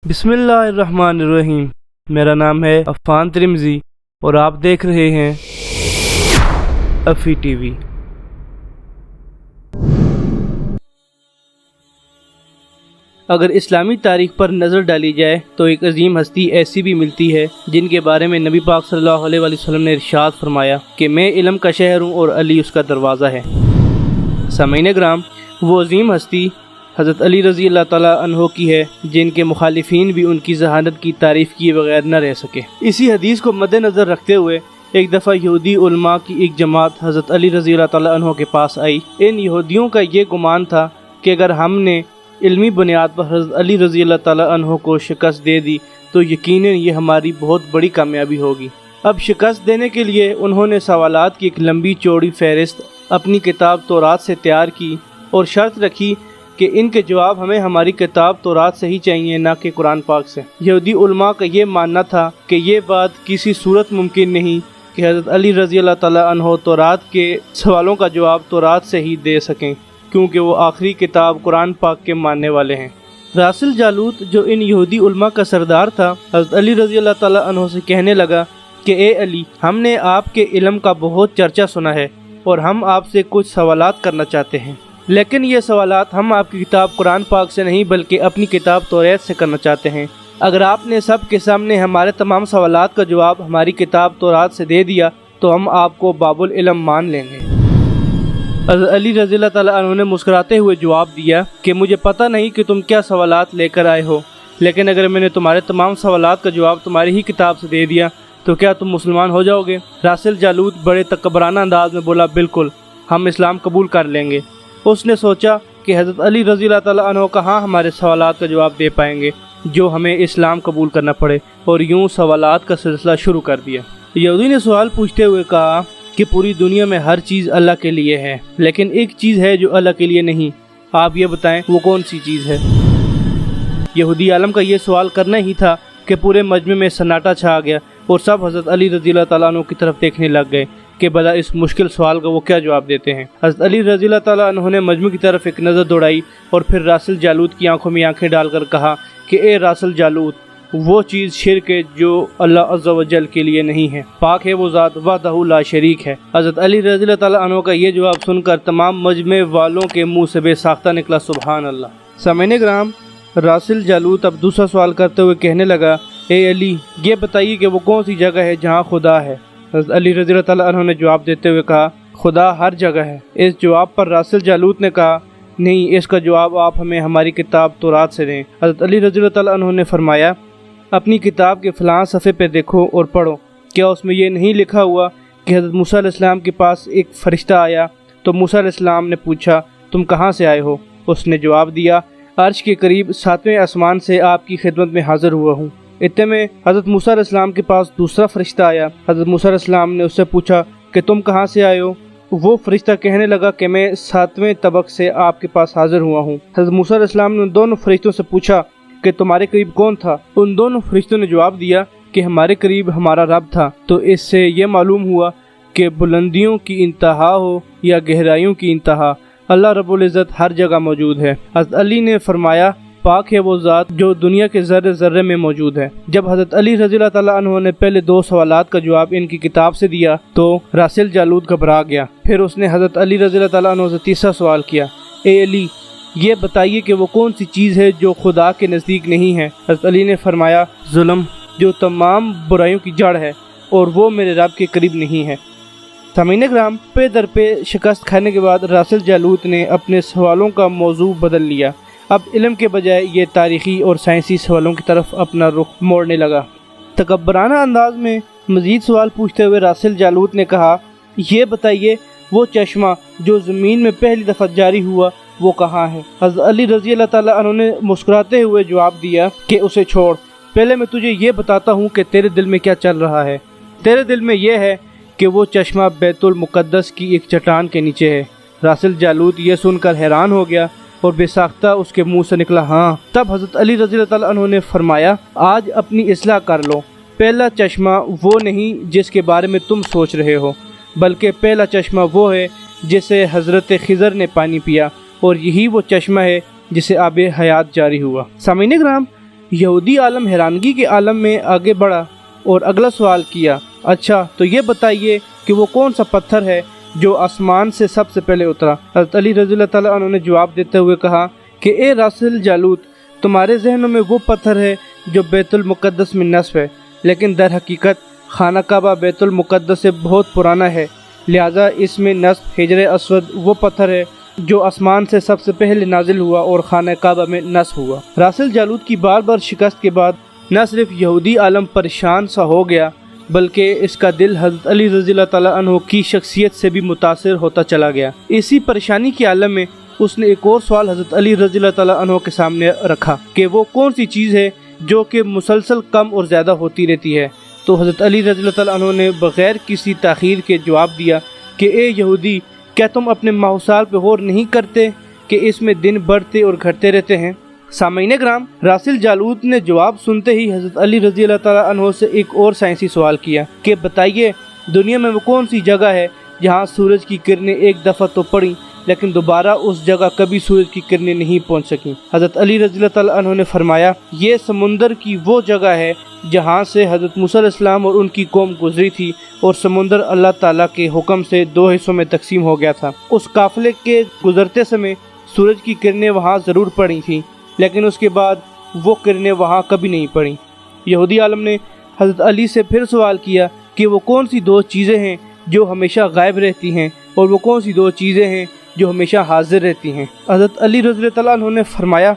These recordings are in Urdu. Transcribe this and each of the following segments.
بسم اللہ الرحمن الرحیم۔ میرا نام ہے عفان ترمزی اور آپ دیکھ رہے ہیں افی ٹی وی۔ اگر اسلامی تاریخ پر نظر ڈالی جائے تو ایک عظیم ہستی ایسی بھی ملتی ہے جن کے بارے میں نبی پاک صلی اللہ علیہ وسلم نے ارشاد فرمایا کہ میں علم کا شہر ہوں اور علی اس کا دروازہ ہے۔ سامعین کرام، وہ عظیم ہستی حضرت علی رضی اللہ تعالیٰ عنہ کی ہے جن کے مخالفین بھی ان کی ذہانت کی تعریف کیے بغیر نہ رہ سکے۔ اسی حدیث کو مد نظر رکھتے ہوئے ایک دفعہ یہودی علماء کی ایک جماعت حضرت علی رضی اللہ تعالیٰ عنہ کے پاس آئی۔ ان یہودیوں کا یہ گمان تھا کہ اگر ہم نے علمی بنیاد پر حضرت علی رضی اللہ تعالیٰ عنہ کو شکست دے دی تو یقیناً یہ ہماری بہت بڑی کامیابی ہوگی۔ اب شکست دینے کے لیے انہوں نے سوالات کی ایک لمبی چوڑی فہرست اپنی کتاب تورات سے تیار کی اور شرط رکھی کہ ان کے جواب ہمیں ہماری کتاب تورات سے ہی چاہیے، نہ کہ قرآن پاک سے۔ یہودی علماء کا یہ ماننا تھا کہ یہ بات کسی صورت ممکن نہیں کہ حضرت علی رضی اللہ تعالیٰ عنہ تورات کے سوالوں کا جواب تورات سے ہی دے سکیں، کیونکہ وہ آخری کتاب قرآن پاک کے ماننے والے ہیں۔ راسل جالوت جو ان یہودی علماء کا سردار تھا، حضرت علی رضی اللہ تعالیٰ عنہ سے کہنے لگا کہ اے علی، ہم نے آپ کے علم کا بہت چرچا سنا ہے اور ہم آپ سے کچھ سوالات کرنا چاہتے ہیں، لیکن یہ سوالات ہم آپ کی کتاب قرآن پاک سے نہیں بلکہ اپنی کتاب تورات سے کرنا چاہتے ہیں۔ اگر آپ نے سب کے سامنے ہمارے تمام سوالات کا جواب ہماری کتاب تورات سے دے دیا تو ہم آپ کو باب العلم مان لیں گے۔ حضرت علی رضی اللہ تعالیٰ عنہ نے مسکراتے ہوئے جواب دیا کہ مجھے پتہ نہیں کہ تم کیا سوالات لے کر آئے ہو، لیکن اگر میں نے تمہارے تمام سوالات کا جواب تمہاری ہی کتاب سے دے دیا تو کیا تم مسلمان ہو جاؤ گے؟ راسل جالوت بڑے تکبرانہ انداز میں بولا، بالکل، ہم اسلام قبول کر لیں گے۔ اس نے سوچا کہ حضرت علی رضی اللہ تعالیٰ عنہ کہاں ہمارے سوالات کا جواب دے پائیں گے جو ہمیں اسلام قبول کرنا پڑے، اور یوں سوالات کا سلسلہ شروع کر دیا۔ یہودی نے سوال پوچھتے ہوئے کہا کہ پوری دنیا میں ہر چیز اللہ کے لیے ہے، لیکن ایک چیز ہے جو اللہ کے لیے نہیں، آپ یہ بتائیں وہ کون سی چیز ہے؟ یہودی عالم کا یہ سوال کرنا ہی تھا کہ پورے مجمع میں سناٹا چھا گیا اور سب حضرت علی رضی اللہ تعالیٰ عنہ کی طرف دیکھنے لگ گئے کہ بھلا اس مشکل سوال کا وہ کیا جواب دیتے ہیں۔ حضرت علی رضی اللہ تعالیٰ عنہ نے مجمع کی طرف ایک نظر دوڑائی اور پھر راسل جالوت کی آنکھوں میں آنکھیں ڈال کر کہا کہ اے راسل جالوت، وہ چیز شرک ہے جو اللہ عز و جل کے لیے نہیں ہے، پاک ہے وہ ذات، وحدہ لا شریک ہے۔ حضرت علی رضی اللہ تعالیٰ عنہ کا یہ جواب سن کر تمام مجمع والوں کے منہ سے بے ساختہ نکلا، سبحان اللہ۔ سامعین کرام، راسل جالوت اب دوسرا سوال کرتے ہوئے کہنے لگا، اے علی، یہ بتائیے کہ وہ کون سی جگہ ہے جہاں خدا ہے؟ حضرت علی رضی اللہ تعالیٰ عنہ نے جواب دیتے ہوئے کہا، خدا ہر جگہ ہے۔ اس جواب پر راسل جالوت نے کہا، نہیں، اس کا جواب آپ ہمیں ہماری کتاب تورات سے دیں۔ حضرت علی رضی اللہ تعالیٰ عنہ نے فرمایا، اپنی کتاب کے فلاں صفحے پہ دیکھو اور پڑھو، کیا اس میں یہ نہیں لکھا ہوا کہ حضرت موسیٰ علیہ السلام کے پاس ایک فرشتہ آیا تو موسیٰ علیہ السلام نے پوچھا، تم کہاں سے آئے ہو؟ اس نے جواب دیا، عرش کے قریب 7ویں آسمان سے آپ کی خدمت میں حاضر ہوا ہوں۔ اتنے میں حضرت موسیٰ علیہ السلام کے پاس دوسرا فرشتہ آیا۔ حضرت موسیٰ علیہ السلام نے اس سے پوچھا کہ تم کہاں سے آئے ہو؟ وہ فرشتہ کہنے لگا کہ میں 7ویں طبق سے آپ کے پاس حاضر ہوا ہوں۔ حضرت موسیٰ علیہ السلام نے ان دونوں فرشتوں سے پوچھا کہ تمہارے قریب کون تھا؟ ان دونوں فرشتوں نے جواب دیا کہ ہمارے قریب ہمارا رب تھا۔ تو اس سے یہ معلوم ہوا کہ بلندیوں کی انتہا ہو یا گہرائیوں کی انتہا، اللہ رب العزت ہر جگہ موجود ہے۔ حضرت علی نے فرمایا، پاک ہے وہ ذات جو دنیا کے ذرے ذرے میں موجود ہے۔ جب حضرت علی رضی اللہ تعالیٰ عنہ نے پہلے 2 سوالات کا جواب ان کی کتاب سے دیا تو راسل جالوت گھبرا گیا۔ پھر اس نے حضرت علی رضی اللہ تعالیٰ عنہ سے تیسرا سوال کیا، اے علی، یہ بتائیے کہ وہ کون سی چیز ہے جو خدا کے نزدیک نہیں ہے؟ حضرت علی نے فرمایا، ظلم، جو تمام برائیوں کی جڑ ہے، اور وہ میرے رب کے قریب نہیں ہے۔ سامعین کرام، پے در پہ شکست کھانے کے بعد راسل جالوت نے اپنے سوالوں کا موضوع بدل لیا۔ اب علم کے بجائے یہ تاریخی اور سائنسی سوالوں کی طرف اپنا رخ موڑنے لگا۔ تکبرانہ انداز میں مزید سوال پوچھتے ہوئے راسل جالوت نے کہا، یہ بتائیے وہ چشمہ جو زمین میں پہلی دفعہ جاری ہوا وہ کہاں ہے؟ حضرت علی رضی اللہ تعالیٰ عنہ نے مسکراتے ہوئے جواب دیا کہ اسے چھوڑ، پہلے میں تجھے یہ بتاتا ہوں کہ تیرے دل میں کیا چل رہا ہے۔ تیرے دل میں یہ ہے کہ وہ چشمہ بیت المقدس کی ایک چٹان کے نیچے ہے۔ راسل جالوت یہ سن کر حیران ہو گیا اور بے ساختہ اس کے منہ سے نکلا، ہاں۔ تب حضرت علی رضی اللہ تعالیٰ عنہ نے فرمایا، آج اپنی اصلاح کر لو، پہلا چشمہ وہ نہیں جس کے بارے میں تم سوچ رہے ہو، بلکہ پہلا چشمہ وہ ہے جسے حضرت خضر نے پانی پیا، اور یہی وہ چشمہ ہے جسے آب حیات جاری ہوا۔ سامعین کرام، یہودی عالم حیرانگی کے عالم میں آگے بڑھا اور اگلا سوال کیا، اچھا تو یہ بتائیے کہ وہ کون سا پتھر ہے جو آسمان سے سب سے پہلے اترا؟ حضرت علی رضی اللہ تعالیٰ عنہ نے جواب دیتے ہوئے کہا کہ اے راسل جالوت، تمہارے ذہنوں میں وہ پتھر ہے جو بیت المقدس میں نصب ہے، لیکن در حقیقت خانہ کعبہ بیت المقدس سے بہت پرانا ہے، لہٰذا اس میں نصب حجر اسود وہ پتھر ہے جو آسمان سے سب سے پہلے نازل ہوا اور خانہ کعبہ میں نصب ہوا۔ راسل جالوت کی بار بار شکست کے بعد نہ صرف یہودی عالم پریشان سا ہو گیا بلکہ اس کا دل حضرت علی رضی اللہ تعالیٰ عنہ کی شخصیت سے بھی متاثر ہوتا چلا گیا۔ اسی پریشانی کے عالم میں اس نے ایک اور سوال حضرت علی رضی اللہ تعالیٰ عنہ کے سامنے رکھا کہ وہ کون سی چیز ہے جو کہ مسلسل کم اور زیادہ ہوتی رہتی ہے، تو حضرت علی رضی اللہ تعالیٰ عنہ نے بغیر کسی تاخیر کے جواب دیا کہ اے یہودی، کیا تم اپنے ماحوسال پہ غور نہیں کرتے کہ اس میں دن بڑھتے اور گھٹتے رہتے ہیں؟ سامعین کرام، راسل جالوت نے جواب سنتے ہی حضرت علی رضی اللہ تعالیٰ عنہ سے ایک اور سائنسی سوال کیا کہ بتائیے دنیا میں وہ کون سی جگہ ہے جہاں سورج کی کرنیں ایک دفعہ تو پڑیں لیکن دوبارہ اس جگہ کبھی سورج کی کرنیں نہیں پہنچ سکیں؟ حضرت علی رضی اللہ تعالیٰ عنہ نے فرمایا، یہ سمندر کی وہ جگہ ہے جہاں سے حضرت موسیٰ علیہ السلام اور ان کی قوم گزری تھی، اور سمندر اللہ تعالیٰ کے حکم سے 2 حصوں میں تقسیم ہو گیا تھا۔ اس قافلے کے گزرتے سمے سورج کی کرنیں وہاں ضرور پڑی تھیں، لیکن اس کے بعد وہ کرنیں وہاں کبھی نہیں پڑیں۔ یہودی عالم نے حضرت علی سے پھر سوال کیا کہ وہ کون سی 2 چیزیں ہیں جو ہمیشہ غائب رہتی ہیں، اور وہ کون سی 2 چیزیں ہیں جو ہمیشہ حاضر رہتی ہیں؟ حضرت علی رضی اللہ تعالیٰ عنہ نے فرمایا،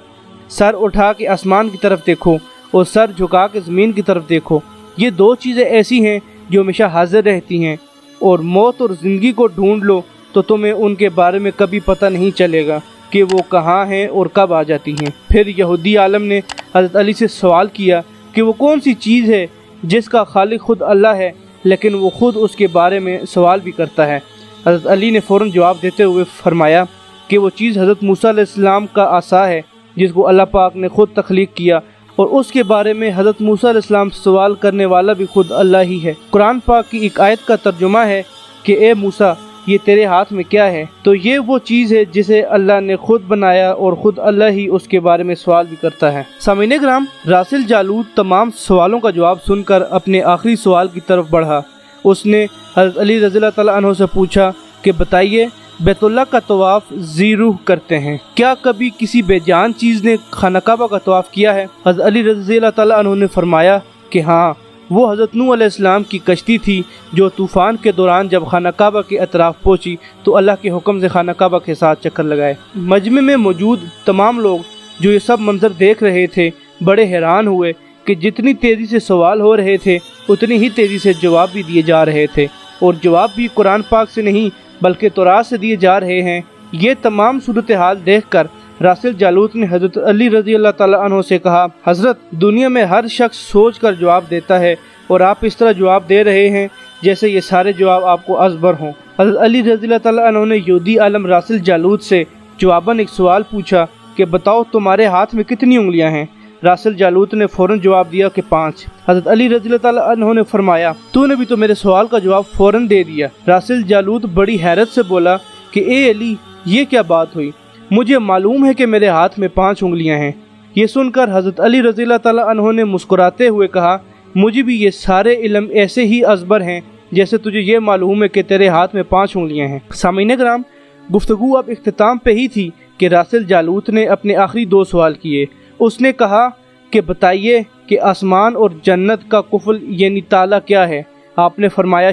سر اٹھا کے آسمان کی طرف دیکھو اور سر جھکا کے زمین کی طرف دیکھو، یہ 2 چیزیں ایسی ہیں جو ہمیشہ حاضر رہتی ہیں، اور موت اور زندگی کو ڈھونڈ لو تو تمہیں ان کے بارے میں کبھی پتہ نہیں چلے گا کہ وہ کہاں ہیں اور کب آ جاتی ہیں۔ پھر یہودی عالم نے حضرت علی سے سوال کیا کہ وہ کون سی چیز ہے جس کا خالق خود اللہ ہے لیکن وہ خود اس کے بارے میں سوال بھی کرتا ہے؟ حضرت علی نے فوراً جواب دیتے ہوئے فرمایا کہ وہ چیز حضرت موسیٰ علیہ السلام کا عصا ہے جس کو اللہ پاک نے خود تخلیق کیا، اور اس کے بارے میں حضرت موسیٰ علیہ السلام سے سوال کرنے والا بھی خود اللہ ہی ہے۔ قرآن پاک کی ایک آیت کا ترجمہ ہے کہ اے موسیٰ، یہ تیرے ہاتھ میں کیا ہے؟ تو یہ وہ چیز ہے جسے اللہ نے خود بنایا اور خود اللہ ہی اس کے بارے میں سوال بھی کرتا ہے۔ سامعین کرام، راسل جالوت تمام سوالوں کا جواب سن کر اپنے آخری سوال کی طرف بڑھا۔ اس نے حضرت علی رضی اللہ تعالیٰ عنہ سے پوچھا کہ بتائیے، بیت اللہ کا طواف ذی روح کرتے ہیں، کیا کبھی کسی بے جان چیز نے خانہ کعبہ کا طواف کیا ہے؟ حضرت علی رضی اللہ تعالیٰ عنہ نے فرمایا کہ ہاں، وہ حضرت نوح علیہ السلام کی کشتی تھی جو طوفان کے دوران جب خانہ کعبہ کے اطراف پہنچی تو اللہ کے حکم سے خانہ کعبہ کے ساتھ چکر لگائے۔ مجمع میں موجود تمام لوگ جو یہ سب منظر دیکھ رہے تھے بڑے حیران ہوئے کہ جتنی تیزی سے سوال ہو رہے تھے اتنی ہی تیزی سے جواب بھی دیے جا رہے تھے، اور جواب بھی قرآن پاک سے نہیں بلکہ تورات سے دیے جا رہے ہیں۔ یہ تمام صورتحال دیکھ کر راسل جالوت نے حضرت علی رضی اللہ تعالیٰ عنہ سے کہا، حضرت، دنیا میں ہر شخص سوچ کر جواب دیتا ہے اور آپ اس طرح جواب دے رہے ہیں جیسے یہ سارے جواب آپ کو ازبر ہوں۔ حضرت علی رضی اللہ تعالیٰ عنہ نے یہودی عالم راسل جالوت سے جواباً ایک سوال پوچھا کہ بتاؤ تمہارے ہاتھ میں کتنی انگلیاں ہیں؟ راسل جالوت نے فوراً جواب دیا کہ 5۔ حضرت علی رضی اللہ تعالیٰ عنہ نے فرمایا، تو نے بھی تو میرے سوال کا جواب فوراً دے دیا۔ راسل جالوت بڑی حیرت سے بولا کہ اے علی، یہ کیا بات ہوئی؟ مجھے معلوم ہے کہ میرے ہاتھ میں 5 انگلیاں ہیں۔ یہ سن کر حضرت علی رضی اللہ تعالیٰ عنہ نے مسکراتے ہوئے کہا، مجھے بھی یہ سارے علم ایسے ہی ازبر ہیں جیسے تجھے یہ معلوم ہے کہ تیرے ہاتھ میں 5 انگلیاں ہیں۔ سامعین کرام، گفتگو اب اختتام پہ ہی تھی کہ راسل جالوت نے اپنے آخری 2 سوال کیے۔ اس نے کہا کہ بتائیے کہ آسمان اور جنت کا قفل یعنی تالا کیا ہے؟ آپ نے فرمایا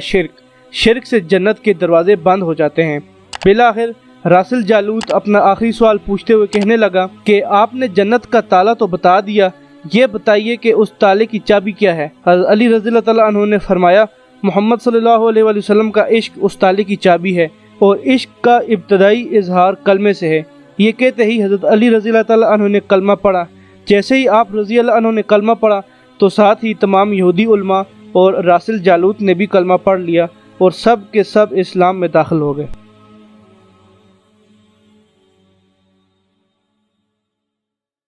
شرک سے جنت کے دروازے بند ہو جاتے ہیں۔ بالآخر راسل جالوت اپنا آخری سوال پوچھتے ہوئے کہنے لگا کہ آپ نے جنت کا تالا تو بتا دیا، یہ بتائیے کہ اس تالے کی چابی کیا ہے؟ حضرت علی رضی اللہ تعالیٰ عنہ نے فرمایا، محمد صلی اللہ علیہ وآلہ وسلم کا عشق اس تالے کی چابی ہے، اور عشق کا ابتدائی اظہار کلمے سے ہے۔ یہ کہتے ہی حضرت علی رضی اللہ تعالیٰ عنہ نے کلمہ پڑھا۔ جیسے ہی آپ رضی اللہ عنہ نے کلمہ پڑھا تو ساتھ ہی تمام یہودی علماء اور راسل جالوت نے بھی کلمہ پڑھ لیا، اور سب کے سب اسلام میں داخل ہو گئے۔